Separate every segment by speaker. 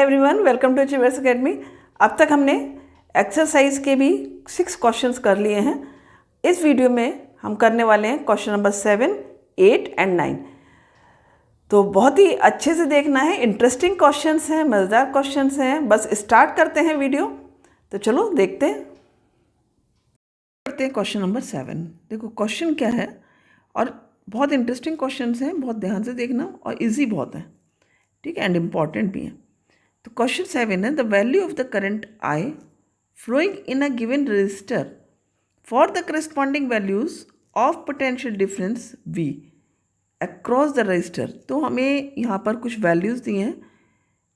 Speaker 1: Everyone, welcome to Achievers Academy. अब तक हमने एक्सरसाइज के भी 6 क्वेश्चंस कर लिए हैं। इस वीडियो में हम करने वाले हैं क्वेश्चन नंबर 7, 8 एंड 9। तो बहुत ही अच्छे से देखना है, इंटरेस्टिंग क्वेश्चंस हैं, मज़ेदार क्वेश्चंस हैं। बस स्टार्ट करते हैं वीडियो। तो चलो देखते हैं। करते हैं क्वेश्चन नंबर 7। देखो क्वेश्चन क्या है, और बहुत इंटरेस्टिंग क्वेश्चंस हैं, बहुत ध्यान से देखना, और ईजी बहुत है, ठीक है, एंड इम्पॉर्टेंट भी है। तो क्वेश्चन 7 है, the value of the current I flowing in a given register for the corresponding values of potential difference V across the register. तो हमें यहाँ पर कुछ वैल्यूज़ दी हैं,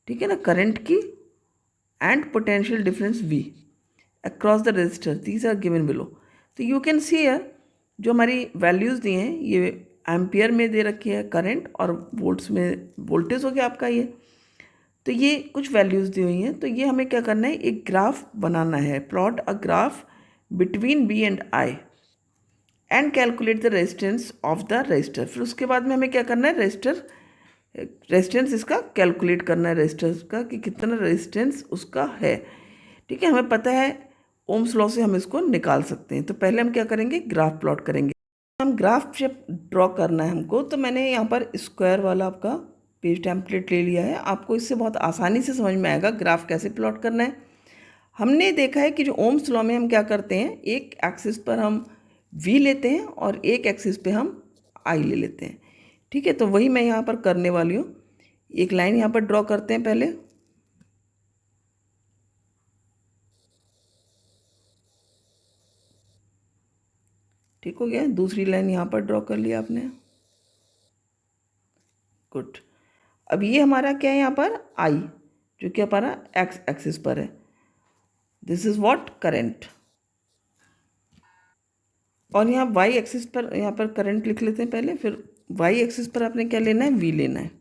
Speaker 1: ठीक है ना, करंट की and potential difference V across the resistor, these are given below. तो यू कैन सी हियर जो हमारी वैल्यूज़ दी हैं, ये एम्पियर में दे रखी है करंट, और वोल्ट्स में वोल्टेज हो गया आपका ये। तो ये कुछ वैल्यूज़ दी हुई हैं। तो ये हमें क्या करना है, एक ग्राफ बनाना है, plot a graph between V and I and calculate the resistance of the resistor. फिर उसके बाद में हमें क्या करना है, रेजिस्टेंस इसका कैलकुलेट करना है, रेजिस्टर का कि कितना रेजिस्टेंस उसका है, ठीक है। हमें पता है ओम्स लॉ से हम इसको निकाल सकते हैं। तो पहले हम क्या करेंगे, ग्राफ प्लॉट करेंगे। हम ग्राफ जब ड्रॉ करना है हमको, तो मैंने यहाँ पर स्क्वायर वाला आपका पेज टेम्पलेट ले लिया है। आपको इससे बहुत आसानी से समझ में आएगा ग्राफ कैसे प्लॉट करना है। हमने देखा है कि जो ओम्स लॉ में हम क्या करते हैं, एक एक्सिस पर हम वी लेते हैं और एक एक्सिस पे हम आई ले लेते हैं, ठीक है। तो वही मैं यहाँ पर करने वाली हूँ। एक लाइन यहाँ पर ड्रॉ करते हैं पहले, ठीक हो गया। दूसरी लाइन यहाँ पर ड्रॉ कर लिया आपने, गुड। अब ये हमारा क्या है, यहाँ पर आई, जो कि हमारा एक्स एक्सिस पर है, दिस इज व्हाट करंट। और यहाँ वाई एक्सिस पर, यहाँ पर करंट लिख लेते हैं पहले, फिर वाई एक्सिस पर आपने क्या लेना है, वी लेना है,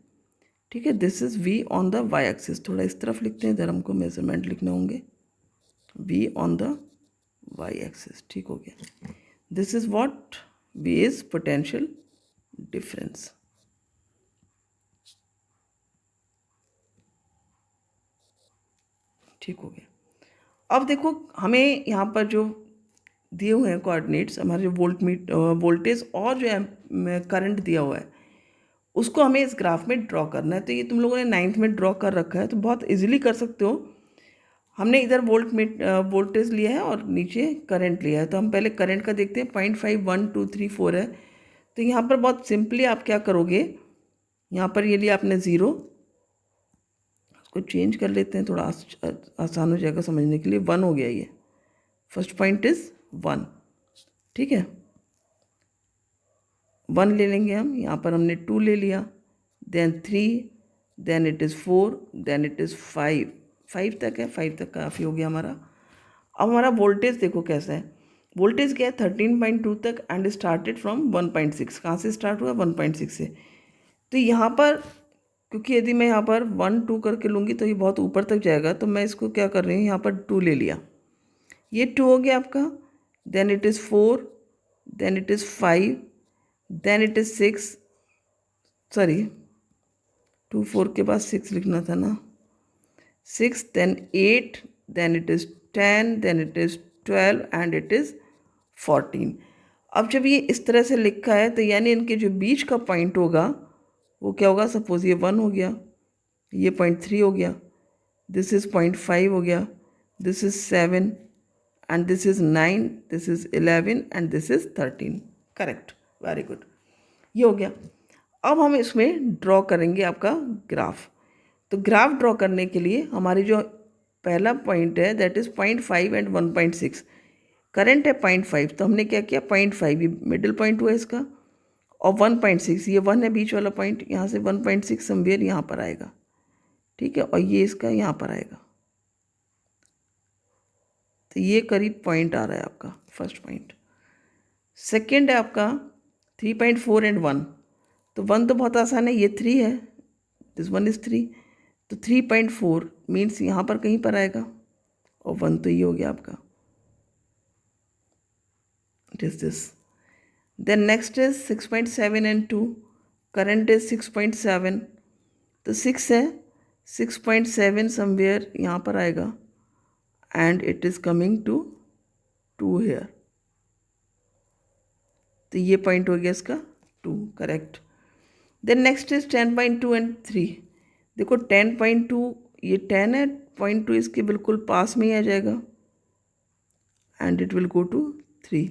Speaker 1: ठीक है। This is V on the Y axis. थोड़ा इस तरफ लिखते हैं, इधर हमको मेजरमेंट लिखने होंगे, V on the Y axis, ठीक हो गया। This is what V is potential difference, ठीक हो गया। अब देखो हमें यहाँ पर जो दिए हुए हैं कोऑर्डिनेट्स, हमारे जो वोल्टेज और जो करंट दिया हुआ है, उसको हमें इस ग्राफ में ड्रॉ करना है। तो ये तुम लोगों ने 9th में ड्रॉ कर रखा है, तो बहुत इजीली कर सकते हो। हमने इधर वोल्टेज लिया है और नीचे करंट लिया है। तो हम पहले करंट का देखते हैं, 0.5, 1, 2, 3, 4 है। तो यहाँ पर बहुत सिंपली आप क्या करोगे, यहाँ पर ये लिया आपने 0, उसको चेंज कर लेते हैं, थोड़ा आसान हो जाएगा समझने के लिए। 1 हो गया, ये फर्स्ट पॉइंट इज 1, ठीक है। 1 ले लेंगे हम, यहाँ पर हमने 2 ले लिया, then 3, then it is 4, then it is 5। 5 तक है, 5 तक काफ़ी हो गया हमारा। अब हमारा वोल्टेज देखो कैसा है, वोल्टेज क्या है 13.2 तक, एंड स्टार्टेड फ्रॉम 1.6। कहाँ से स्टार्ट हुआ, 1.6 से। तो यहाँ पर क्योंकि यदि मैं यहाँ पर 1, 2 करके लूँगी तो ये बहुत ऊपर तक जाएगा, तो मैं इसको क्या कर रही हूँ, यहाँ पर 2 ले लिया, ये 2 हो गया आपका, then it is 4, then it is 5, then it is 6, sorry 2, 4 के बाद 6 लिखना था ना, 6, then 8, then it is 10, then it is 12 and it is 14। अब जब ये इस तरह से लिखा है, तो यानी इनके जो बीच का पॉइंट होगा वो क्या होगा, सपोज ये 1 हो गया, ये 0.3 हो गया, दिस इज़ 0.5 हो गया, this is 7 and this is 9, this is 11 and this is 13। Correct, very good, ये हो गया। अब हम इसमें ड्रॉ करेंगे आपका ग्राफ। तो ग्राफ ड्रॉ करने के लिए हमारी जो पहला पॉइंट है, दैट इज़ 0.5 एंड 1.6। करंट है 0.5, तो हमने क्या किया, 0.5 ये मिडिल पॉइंट हुआ इसका, और 1.6 ये 1 है बीच वाला पॉइंट, यहाँ से 1.6 समवेयर यहाँ पर आएगा, ठीक है, और ये इसका यहाँ पर आएगा। तो ये करीब पॉइंट आ रहा है आपका फर्स्ट पॉइंट। सेकेंड है आपका 3.4 एंड 1। तो 1 तो बहुत आसान है, ये 3 है, दिस 1 इज़ 3। तो 3.4 मीन्स यहाँ पर कहीं पर आएगा, और 1 तो ये हो गया आपका, it is this. Then next is 6.7 and 2, current is 6.7, तो 6 है, 6.7 समवेयर यहाँ पर आएगा and it is coming to 2 here, तो ये पॉइंट हो गया इसका 2, correct. Then next is 10.2 and 3। देखो 10.2 ये 10 है, 0.2 इसके बिल्कुल पास में ही आ जाएगा and it will go to 3।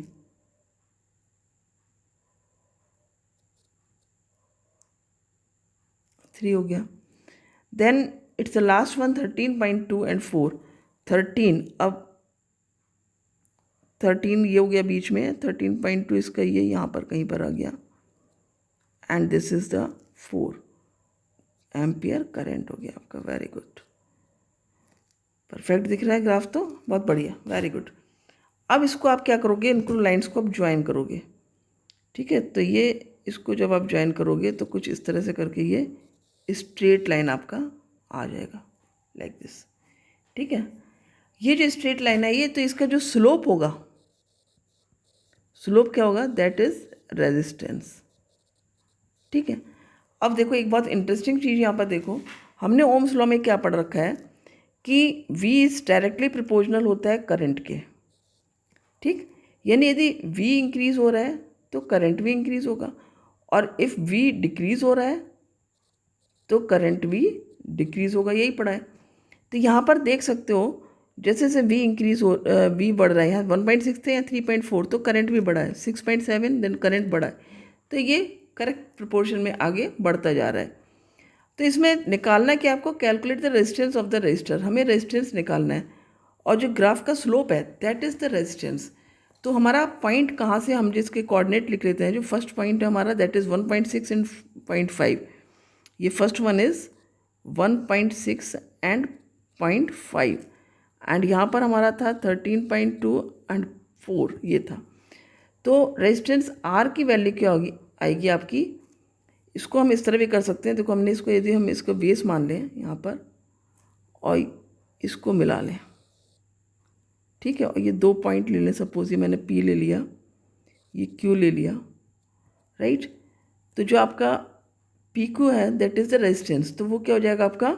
Speaker 1: हो गया। Then it's the last one 13.2 and 4। 13, अब 13 ये हो गया बीच में, 13.2 इसका ये यहाँ पर कहीं पर आ गया and this is the 4 ampere current हो गया आपका। वेरी गुड, परफेक्ट दिख रहा है ग्राफ, तो बहुत बढ़िया, वेरी गुड। अब इसको आप क्या करोगे, इनको लाइंस को आप ज्वाइन करोगे, ठीक है। तो ये इसको जब आप ज्वाइन करोगे तो कुछ इस तरह से करके ये स्ट्रेट लाइन आपका आ जाएगा लाइक दिस, ठीक है। ये जो स्ट्रेट लाइन है ये, तो इसका जो स्लोप होगा, स्लोप क्या होगा, दैट इज रेजिस्टेंस, ठीक है। अब देखो एक बहुत इंटरेस्टिंग चीज़ यहाँ पर देखो, हमने ओम्स लॉ में क्या पढ़ रखा है कि V इज डायरेक्टली प्रोपोर्शनल होता है करंट के, ठीक। यानी यदि V इंक्रीज हो रहा है तो करंट भी इंक्रीज होगा, और इफ़ V डिक्रीज हो रहा है तो करंट भी डिक्रीज होगा, यही पढ़ा है। तो यहाँ पर देख सकते हो जैसे जैसे V इंक्रीज हो, V बढ़ रहा है, यहाँ 1.6 थे या 3.4, तो करंट भी बढ़ा है, 6.7 देन करंट बढ़ा है, तो ये करेक्ट प्रोपोर्शन में आगे बढ़ता जा रहा है। तो इसमें निकालना क्या आपको, calculate the resistance of the resistor, हमें रेजिस्टेंस निकालना है, और जो ग्राफ का स्लोप है दैट इज़ द रेजिस्टेंस। तो हमारा पॉइंट कहाँ से, हम जिसके कोऑर्डिनेट लिख लेते हैं, जो फर्स्ट पॉइंट है हमारा दैट इज़ 1.6 एंड 0.5, ये first one is 1.6 and 0.5, and यहाँ पर हमारा था 13.2 एंड 4, ये था। तो रेजिस्टेंस आर की वैल्यू क्या होगी, आएगी आपकी, इसको हम इस तरह भी कर सकते हैं, देखो हमने इसको, यदि हम इसको बेस मान लें यहाँ पर और इसको मिला लें, ठीक है, और ये 2 पॉइंट ले लें, सपोज ये मैंने P ले लिया, ये Q ले लिया, राइट। तो जो आपका PQ है दैट इज़ द रेजिस्टेंस, तो वो क्या हो जाएगा आपका,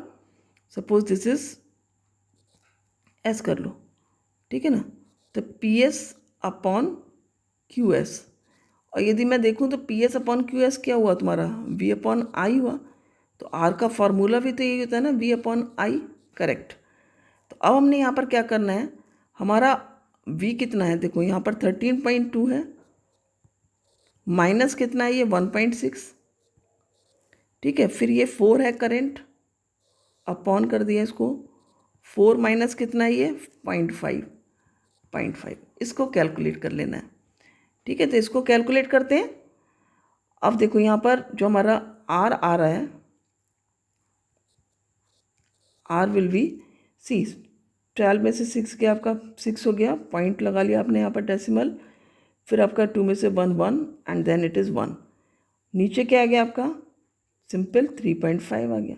Speaker 1: सपोज दिस इज S कर लो, ठीक है ना, तो PS अपॉन QS, और यदि मैं देखूं तो PS अपॉन QS क्या हुआ तुम्हारा, V अपॉन I हुआ। तो R का फॉर्मूला भी तो यही होता है ना, V अपॉन I, करेक्ट। तो अब हमने यहाँ पर क्या करना है, हमारा V कितना है, देखो यहाँ पर 13.2 है, माइनस कितना है ये 1.6, ठीक है। फिर ये 4 है करंट, अपॉन कर दिया इसको, 4 माइनस कितना है ये 0.5, इसको कैलकुलेट कर लेना है, ठीक है। तो इसको कैलकुलेट करते हैं। अब देखो यहाँ पर जो हमारा R आ रहा है, R विल बी, सी 12 में से 6 गया आपका, 6 हो गया, पॉइंट लगा लिया आपने यहाँ पर डेसिमल, फिर आपका 2 में से 1 1 एंड देन इट इज़ 1, नीचे क्या आ गया आपका, सिंपल 3.5 आ गया,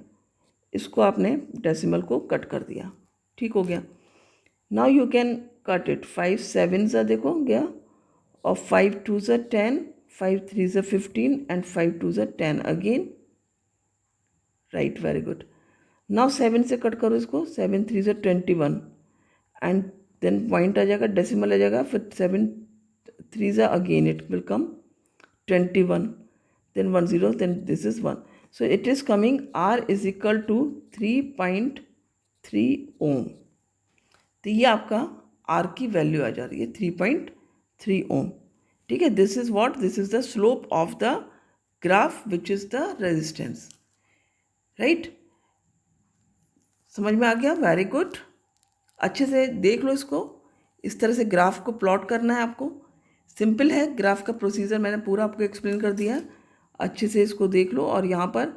Speaker 1: इसको आपने डेसिमल को कट कर दिया, ठीक हो गया। Now you can cut it, 5 7 ज़ा देखो गया, और 5 2 ज़ा 10, 5 3 ज़ा 15 एंड 5 2 ज़ा 10 again, right, very good. Now 7 से कट करो इसको, 7 3 ज़ा 21 एंड देन पॉइंट आ जाएगा, डेसिमल आ जाएगा, फिर 7 3 ज़ा again it will come 21, then 1 0, then this is 1, so it is coming R is equal to 3.3 ohm। तो ये आपका R की वैल्यू आ जा रही है 3.3 ohm, ठीक है। This is what, this is the slope of the graph which is the resistance, right. समझ में आ गया, वेरी गुड। अच्छे से देख लो इसको, इस तरह से ग्राफ को प्लॉट करना है आपको, सिंपल है ग्राफ का प्रोसीजर, मैंने पूरा आपको एक्सप्लेन कर दिया है, अच्छे से इसको देख लो। और यहाँ पर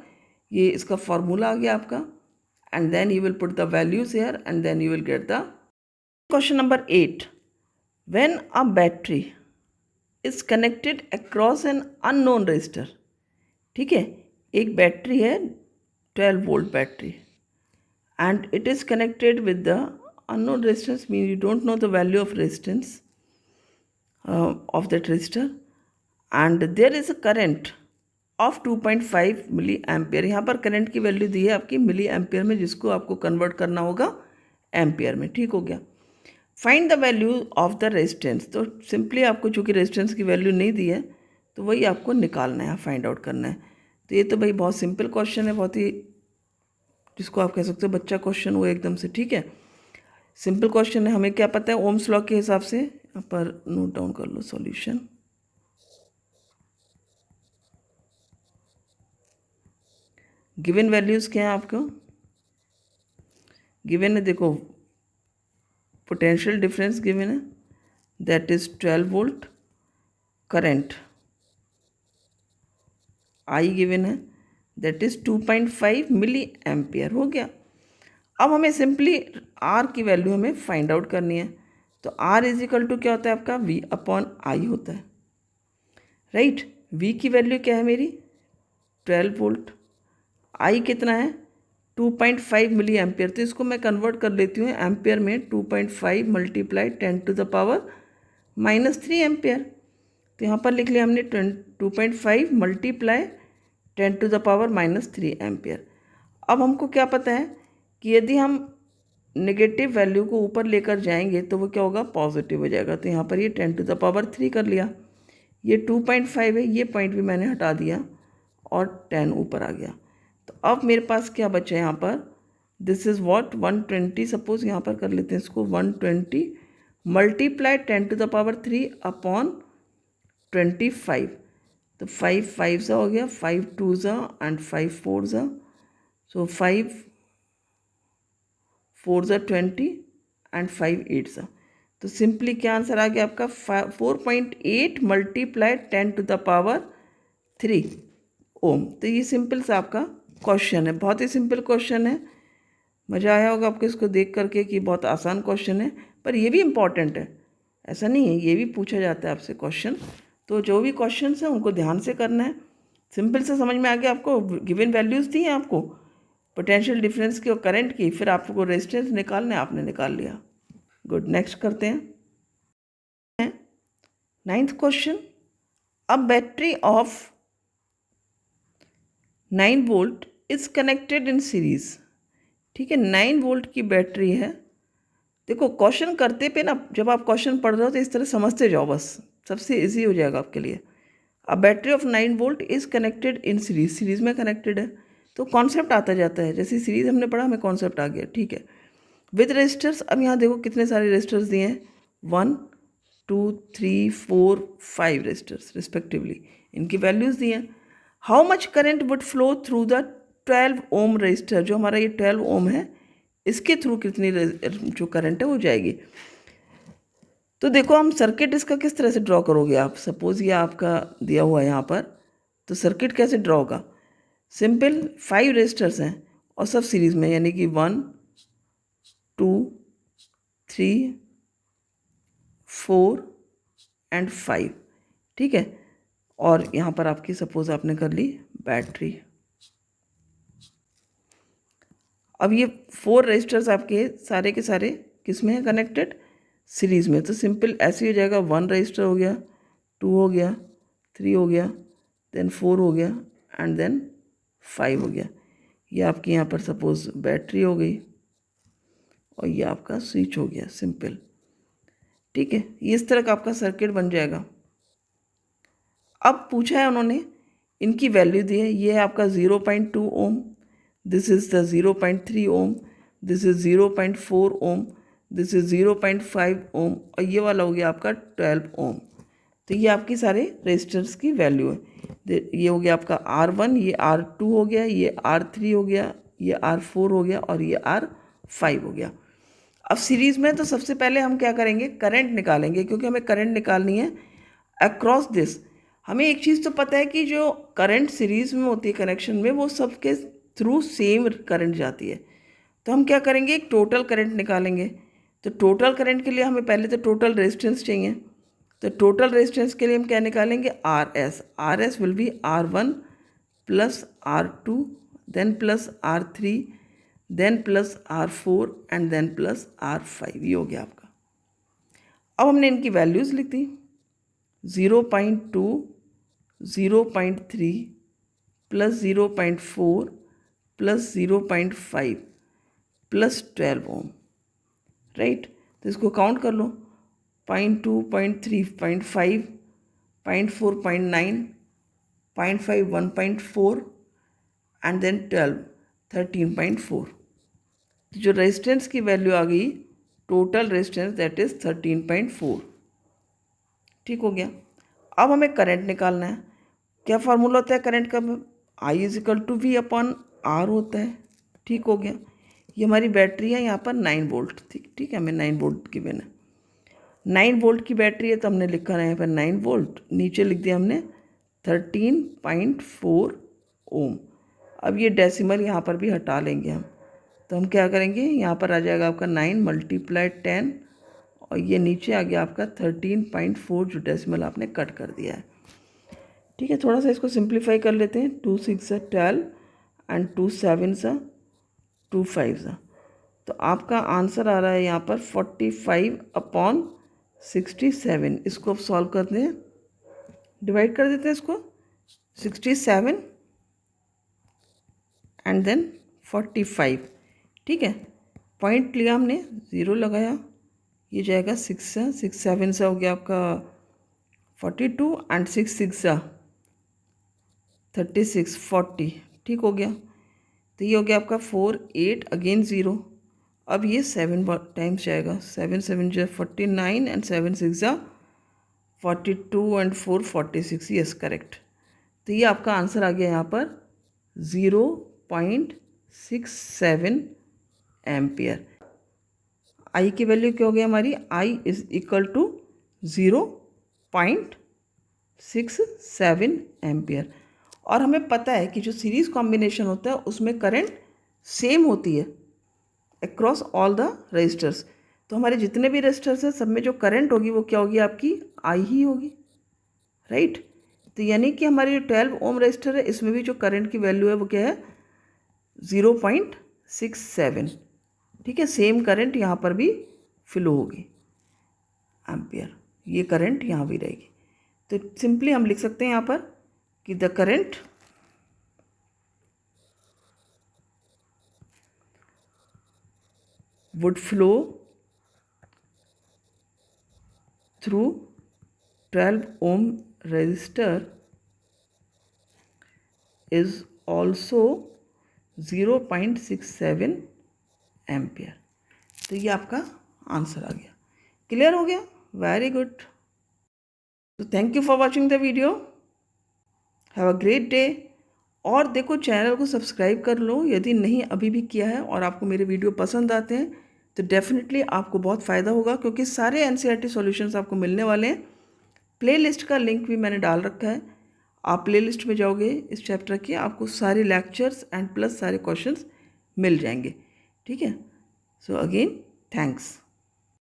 Speaker 1: ये इसका फॉर्मूला आ गया आपका, and then you will put the values here and then you will get the question number 8। When a battery is connected across an unknown resistor, ठीक है, एक बैटरी है 12 volt battery, and it is connected with the unknown resistance, means you don't know the value of resistance of that resistor, and there is a current of 2.5 milliampere. यहाँ पर current की value दी है आपकी milli ampere में, जिसको आपको convert करना होगा एम्पियर में। ठीक हो गया। Find the value of the resistance. तो सिंपली आपको चूँकि रेजिस्टेंस की वैल्यू नहीं दी है तो वही आपको निकालना है, फाइंड आउट करना है। तो ये तो भाई बहुत सिंपल क्वेश्चन है, बहुत ही, जिसको आप कह सकते हो बच्चा क्वेश्चन हुआ एकदम से। ठीक है, सिंपल क्वेश्चन है। हमें क्या पता है ओम्स लॉ के हिसाब से, यहाँ पर नोट डाउन कर लो सॉल्यूशन। गिवन वैल्यूज क्या है आपको, गिवन है, देखो पोटेंशियल डिफरेंस गिवन है, that is 12 volt. Current I given है, दैट इज 2.5 मिली एम्पियर। हो गया। अब हमें सिंपली आर की वैल्यू हमें फाइंड आउट करनी है। तो आर इज इक्वल टू क्या होता है आपका, वी अपॉन आई होता है, राइट। वी की वैल्यू क्या है मेरी 12 वोल्ट, आई कितना है 2.5 मिली एम्पियर। तो इसको मैं कन्वर्ट कर लेती हूँ एम्पियर में, 2.5 मल्टीप्लाई 10⁻³ एम्पियर। तो यहाँ पर लिख लिया हमने 2.5 मल्टीप्लाई 10⁻³ एम्पियर। अब हमको क्या पता है कि यदि हम नेगेटिव वैल्यू को ऊपर लेकर जाएंगे तो वो क्या होगा, पॉजिटिव हो जाएगा। तो यहाँ पर ये 10⁻³ कर लिया, ये 2.5 है, ये पॉइंट भी मैंने हटा दिया और 10 ऊपर आ गया। तो अब मेरे पास क्या बचा है यहाँ पर, दिस इज़ व्हाट 120, सपोज यहाँ पर कर लेते हैं इसको 120 मल्टीप्लाई 10⁻³ अपॉन 25। तो 5 5 सा हो गया, 5 2 सा एंड 5 4 सा, सो 5 4 सा 20 एंड 5 8 सा। तो सिंपली क्या आंसर आ गया आपका 4.8 मल्टीप्लाई 10⁻³ ओम। तो ये सिंपल सा आपका क्वेश्चन है, बहुत ही सिंपल क्वेश्चन है। मज़ा आया होगा आपको इसको देख करके कि बहुत आसान क्वेश्चन है, पर ये भी इम्पॉर्टेंट है, ऐसा नहीं है, ये भी पूछा जाता है आपसे क्वेश्चन। तो जो भी क्वेश्चन है उनको ध्यान से करना है। सिंपल से समझ में आ गया आपको, गिवन वैल्यूज़ दी हैं आपको पोटेंशियल डिफरेंस की और करंट की, फिर आपको रेजिस्टेंस निकालना है, आपने निकाल लिया। गुड, नेक्स्ट करते हैं 9th question. A battery of 9 volt is connected in series. ठीक है, 9 वोल्ट की बैटरी है। देखो क्वेश्चन करते पे ना, जब आप क्वेश्चन पढ़ रहे हो तो इस तरह समझते जाओ, बस सबसे इजी हो जाएगा आपके लिए। A battery of 9 volt is connected in series, series में कनेक्टेड है तो कॉन्सेप्ट आता जाता है। जैसे सीरीज हमने पढ़ा, हमें कॉन्सेप्ट आ गया। ठीक है, विद रेजिस्टर्स। अब यहाँ देखो कितने सारे रेजिस्टर्स दिए हैं, 1 2 3 4 5 रेजिस्टर्स रिस्पेक्टिवली, इनकी वैल्यूज़ दी हैं। How much current would flow through the 12 ohm resistor, जो हमारा ये 12 ओम है, इसके थ्रू कितनी जो करंट है वो जाएगी। तो देखो हम सर्किट इसका किस तरह से ड्रॉ करोगे आप, सपोज ये आपका दिया हुआ है यहाँ पर, तो सर्किट कैसे ड्रॉ होगा, सिंपल 5 रेजिस्टर्स हैं और सब सीरीज में, यानी कि 1 2 3 4 एंड 5। ठीक है, और यहाँ पर आपकी सपोज आपने कर ली बैटरी। अब ये 4 रेजिस्टर्स आपके सारे के सारे किस में है कनेक्टेड, सीरीज में। तो सिंपल ऐसे ही हो जाएगा, 1 रजिस्टर हो गया, 2 हो गया, 3 हो गया, देन 4 हो गया एंड देन 5 हो गया। ये आपकी यहाँ पर सपोज बैटरी हो गई और ये आपका स्विच हो गया, सिंपल। ठीक है, ये इस तरह का आपका सर्किट बन जाएगा। अब पूछा है उन्होंने, इनकी वैल्यू दी है, ये है आपका 0.2 ohm, this is the 0.3 ohm, this is 0.4 ohm, this is 0.5 ohm और ये वाला हो गया आपका 12 ओम। तो ये आपकी सारे रेजिस्टर्स की वैल्यू है। ये हो गया आपका R1, ये R2 हो गया, ये R3 हो गया, ये R4 हो गया और ये R5 हो गया। अब सीरीज़ में तो सबसे पहले हम क्या करेंगे, करंट निकालेंगे, क्योंकि हमें करंट निकालनी है अक्रॉस दिस। हमें एक चीज़ तो पता है कि जो करंट सीरीज़ में होती है कनेक्शन में, वो सबके थ्रू सेम करंट जाती है। तो हम क्या करेंगे, एक टोटल करंट निकालेंगे। तो टोटल करंट के लिए हमें पहले तो टोटल रेजिस्टेंस चाहिए। तो टोटल रेजिस्टेंस के लिए हम क्या निकालेंगे, RS। RS will be R1 plus R2 then plus R3 then plus R4 and then plus R5। ये हो गया आपका। अब हमने इनकी वैल्यूज़ लिख दी, 0.2 0.3 प्लस 0.4 प्लस 0.5 प्लस 12 ओम, राइट। तो इसको काउंट कर लो, 0.2, 0.3, 0.5, 0.4, 0.9, 0.5, 1.4 एंड देन 12, 13.4। तो जो रेजिस्टेंस की वैल्यू आ गई, टोटल रेजिस्टेंस दैट इज 13.4। ठीक हो गया। अब हमें करंट निकालना है। क्या फार्मूला होता है करंट का? I = V अपॉन R होता है। ठीक हो गया। ये हमारी बैटरी है, यहाँ पर 9 वोल्ट थी। ठीक है, हमें 9 वोल्ट की बिना 9 वोल्ट की बैटरी है, तो हमने लिखा है यहाँ पर 9 वोल्ट, नीचे लिख दिया हमने 13.4 ओम। अब ये डेसिमल यहाँ पर भी हटा लेंगे हम, तो हम क्या करेंगे, यहाँ पर आ जाएगा आपका 9 × 10 और ये नीचे आ गया आपका 13.4 जो डेसिमल आपने कट कर दिया है। ठीक है, थोड़ा सा इसको सिंप्लीफाई कर लेते हैं। 2 6 12 एंड 2 7 2 5। तो आपका आंसर आ रहा है यहाँ पर 45/67। इसको अब सॉल्व करते हैं, डिवाइड कर देते हैं इसको, 67 एंड देन 45। ठीक है, पॉइंट लिया हमने, 0 लगाया, ये जाएगा 6 7 हो गया आपका 42 एंड 6 6 36 40। ठीक हो गया। तो ये हो गया आपका 4 8 अगेन 0। अब ये 7 टाइम्स जाएगा, 7 7 जो 49 एंड 7 6 42 एंड 4 46। Yes correct. तो ये आपका आंसर आ गया यहाँ पर 0.67 एम्पियर। आई की वैल्यू क्या हो गई हमारी? आई = 0.67 एम्पियर। और हमें पता है कि जो सीरीज़ कॉम्बिनेशन होता है उसमें करंट सेम होती है अक्रॉस ऑल द रजिस्टर्स। तो हमारे जितने भी रजिस्टर्स हैं सब में जो करंट होगी वो क्या होगी? आपकी आई ही होगी, राइट। तो यानी कि हमारी जो 12 ओम रजिस्टर है इसमें भी जो करंट की वैल्यू है वो क्या है? 0.67। ठीक है, सेम करंट यहाँ पर भी फ्लो होगी एम्पियर, ये करंट यहाँ भी रहेगी। तो सिंपली हम लिख सकते हैं यहाँ पर कि the current would flow through 12 ohm resistor is also 0.67 ampere. तो ये आपका आंसर आ गया। क्लियर हो गया? Very good. तो thank you for watching the video. Have a great day. और देखो, चैनल को सब्सक्राइब कर लो यदि नहीं अभी भी किया है, और आपको मेरे वीडियो पसंद आते हैं तो डेफिनेटली आपको बहुत फ़ायदा होगा, क्योंकि सारे NCERT सॉल्यूशंस आपको मिलने वाले हैं। प्लेलिस्ट का लिंक भी मैंने डाल रखा है, आप प्लेलिस्ट में जाओगे इस चैप्टर के, आपको सारे लेक्चर्स एंड प्लस सारे क्वेश्चंस मिल जाएंगे। ठीक है, सो अगेन थैंक्स।